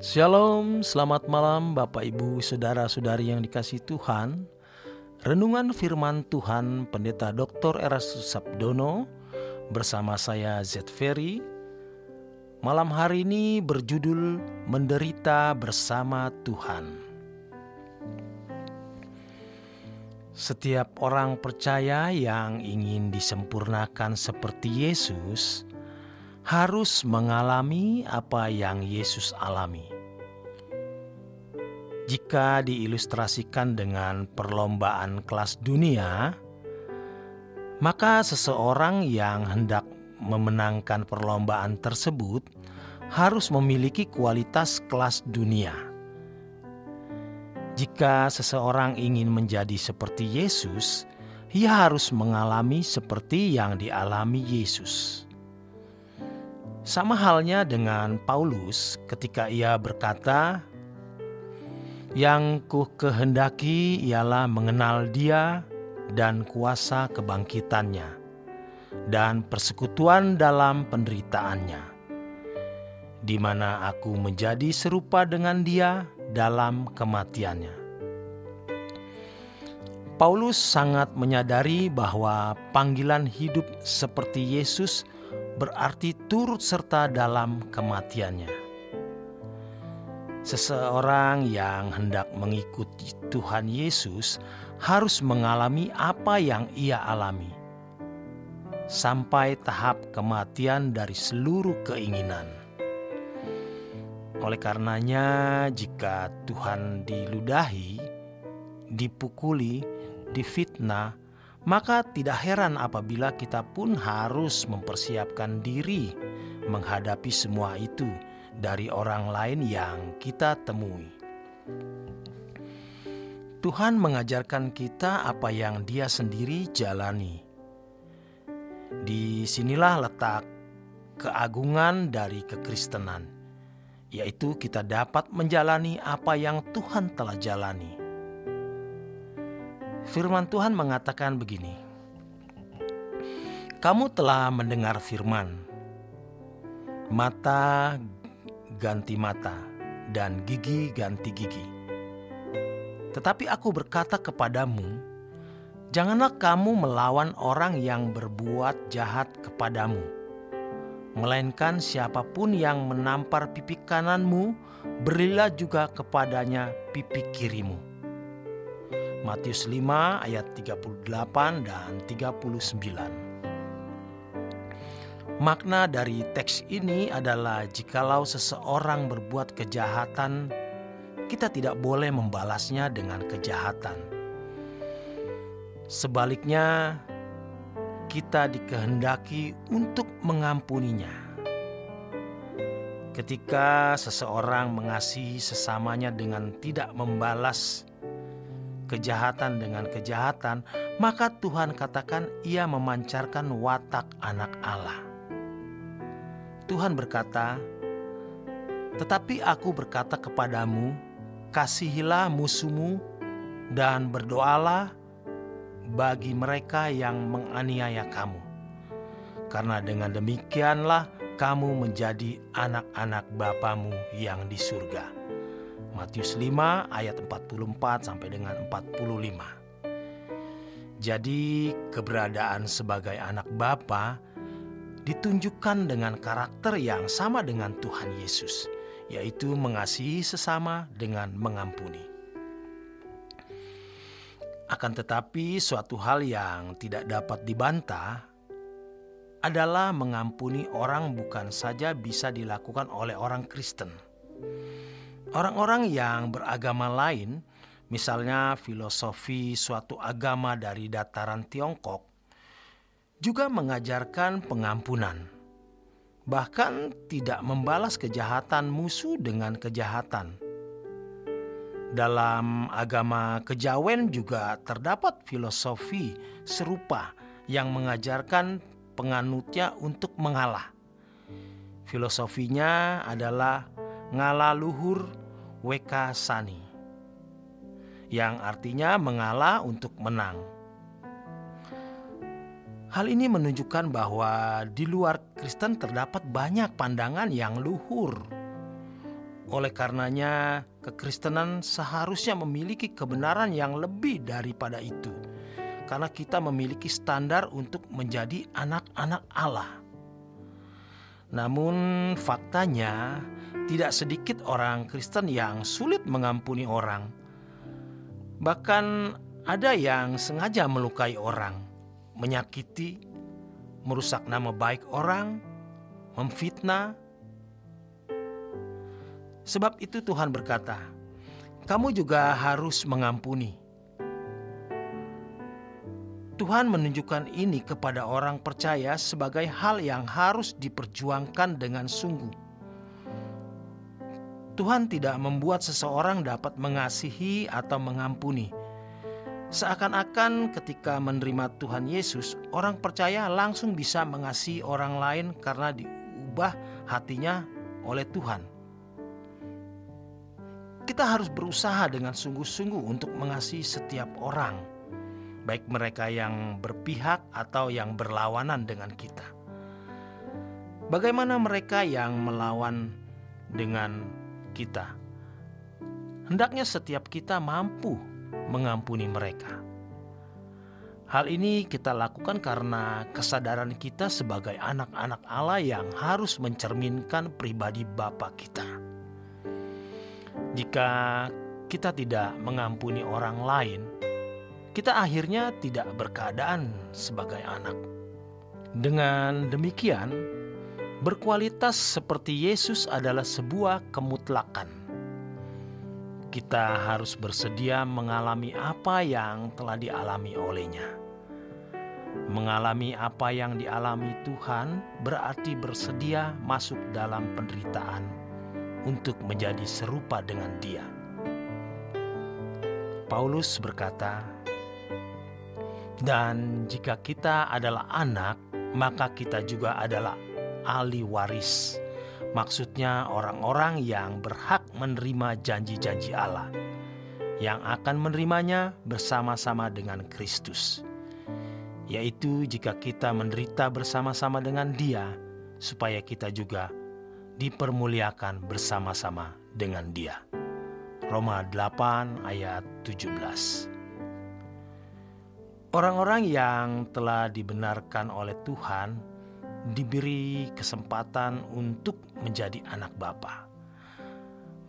Shalom, selamat malam Bapak Ibu Saudara-saudari yang dikasihi Tuhan. Renungan firman Tuhan Pendeta Dr. Erastus Sabdono bersama saya Z. Ferry. Malam hari ini berjudul Menderita Bersama Tuhan. Setiap orang percaya yang ingin disempurnakan seperti Yesus harus mengalami apa yang Yesus alami. Jika diilustrasikan dengan perlombaan kelas dunia, maka seseorang yang hendak memenangkan perlombaan tersebut harus memiliki kualitas kelas dunia. Jika seseorang ingin menjadi seperti Yesus, ia harus mengalami seperti yang dialami Yesus. Sama halnya dengan Paulus ketika ia berkata, "Yang ku kehendaki ialah mengenal Dia dan kuasa kebangkitannya, dan persekutuan dalam penderitaannya, di mana aku menjadi serupa dengan Dia dalam kematiannya." Paulus sangat menyadari bahwa panggilan hidup seperti Yesus berarti turut serta dalam kematiannya. Seseorang yang hendak mengikuti Tuhan Yesus harus mengalami apa yang ia alami, sampai tahap kematian dari seluruh keinginan. Oleh karenanya, jika Tuhan diludahi, dipukuli, difitnah, maka tidak heran apabila kita pun harus mempersiapkan diri menghadapi semua itu dari orang lain yang kita temui. Tuhan mengajarkan kita apa yang Dia sendiri jalani. Disinilah letak keagungan dari kekristenan, yaitu kita dapat menjalani apa yang Tuhan telah jalani. Firman Tuhan mengatakan begini, "Kamu telah mendengar firman, mata ganti mata dan gigi ganti gigi. Tetapi aku berkata kepadamu, janganlah kamu melawan orang yang berbuat jahat kepadamu, melainkan siapapun yang menampar pipi kananmu, berilah juga kepadanya pipi kirimu." Matius 5 ayat 38 dan 39. Makna dari teks ini adalah jikalau seseorang berbuat kejahatan, kita tidak boleh membalasnya dengan kejahatan. Sebaliknya, kita dikehendaki untuk mengampuninya. Ketika seseorang mengasihi sesamanya dengan tidak membalas kejahatan dengan kejahatan, maka Tuhan katakan ia memancarkan watak anak Allah. Tuhan berkata, "Tetapi aku berkata kepadamu, kasihilah musuhmu dan berdoalah bagi mereka yang menganiaya kamu. Karena dengan demikianlah kamu menjadi anak-anak Bapamu yang di surga." Matius 5 ayat 44 sampai dengan 45. Jadi keberadaan sebagai anak Bapa ditunjukkan dengan karakter yang sama dengan Tuhan Yesus, yaitu mengasihi sesama dengan mengampuni. Akan tetapi suatu hal yang tidak dapat dibantah adalah mengampuni orang bukan saja bisa dilakukan oleh orang Kristen. Orang-orang yang beragama lain, misalnya filosofi suatu agama dari dataran Tiongkok, juga mengajarkan pengampunan. Bahkan tidak membalas kejahatan musuh dengan kejahatan. Dalam agama kejawen juga terdapat filosofi serupa yang mengajarkan penganutnya untuk mengalah. Filosofinya adalah ngalah luhur weka sani, yang artinya mengalah untuk menang. Hal ini menunjukkan bahwa di luar Kristen terdapat banyak pandangan yang luhur Oleh karenanya, kekristenan seharusnya memiliki kebenaran yang lebih daripada itu, karena kita memiliki standar untuk menjadi anak-anak Allah. Namun faktanya, tidak sedikit orang Kristen yang sulit mengampuni orang. Bahkan ada yang sengaja melukai orang, menyakiti, merusak nama baik orang, memfitnah. Sebab itu Tuhan berkata, kamu juga harus mengampuni. Tuhan menunjukkan ini kepada orang percaya sebagai hal yang harus diperjuangkan dengan sungguh. Tuhan tidak membuat seseorang dapat mengasihi atau mengampuni. Seakan-akan ketika menerima Tuhan Yesus, orang percaya langsung bisa mengasihi orang lain karena diubah hatinya oleh Tuhan. Kita harus berusaha dengan sungguh-sungguh untuk mengasihi setiap orang, baik mereka yang berpihak atau yang berlawanan dengan kita. Bagaimana mereka yang melawan dengan kita? Hendaknya setiap kita mampu mengampuni mereka. Hal ini kita lakukan karena kesadaran kita sebagai anak-anak Allah yang harus mencerminkan pribadi Bapa kita. Jika kita tidak mengampuni orang lain, kita akhirnya tidak berkeadaan sebagai anak. Dengan demikian, berkualitas seperti Yesus adalah sebuah kemutlakan. Kita harus bersedia mengalami apa yang telah dialami olehnya. Mengalami apa yang dialami Tuhan berarti bersedia masuk dalam penderitaan untuk menjadi serupa dengan Dia. Paulus berkata, dan jika kita adalah anak, maka kita juga adalah ahli waris. Maksudnya orang-orang yang berhak menerima janji-janji Allah, yang akan menerimanya bersama-sama dengan Kristus. Yaitu jika kita menderita bersama-sama dengan Dia, supaya kita juga dipermuliakan bersama-sama dengan Dia. Roma 8 ayat 17. Orang-orang yang telah dibenarkan oleh Tuhan diberi kesempatan untuk menjadi anak Bapa.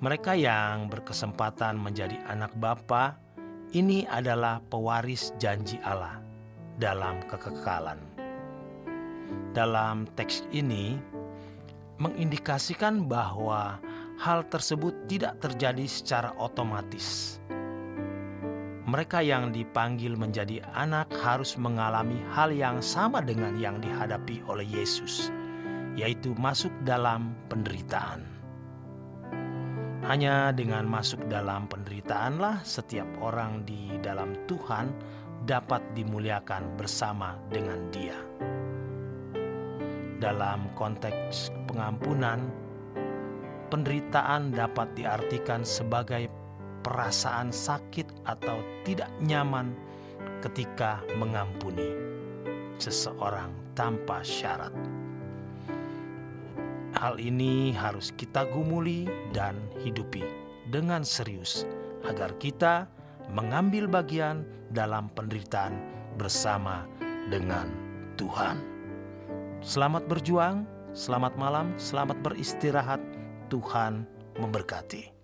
Mereka yang berkesempatan menjadi anak Bapa ini adalah pewaris janji Allah dalam kekekalan. Dalam teks ini mengindikasikan bahwa hal tersebut tidak terjadi secara otomatis. Mereka yang dipanggil menjadi anak harus mengalami hal yang sama dengan yang dihadapi oleh Yesus, yaitu masuk dalam penderitaan. Hanya dengan masuk dalam penderitaanlah setiap orang di dalam Tuhan dapat dimuliakan bersama dengan Dia. Dalam konteks pengampunan, penderitaan dapat diartikan sebagai perasaan sakit atau tidak nyaman ketika mengampuni seseorang tanpa syarat. Hal ini harus kita gumuli dan hidupi dengan serius agar kita mengambil bagian dalam penderitaan bersama dengan Tuhan. Selamat berjuang, selamat malam, selamat beristirahat. Tuhan memberkati.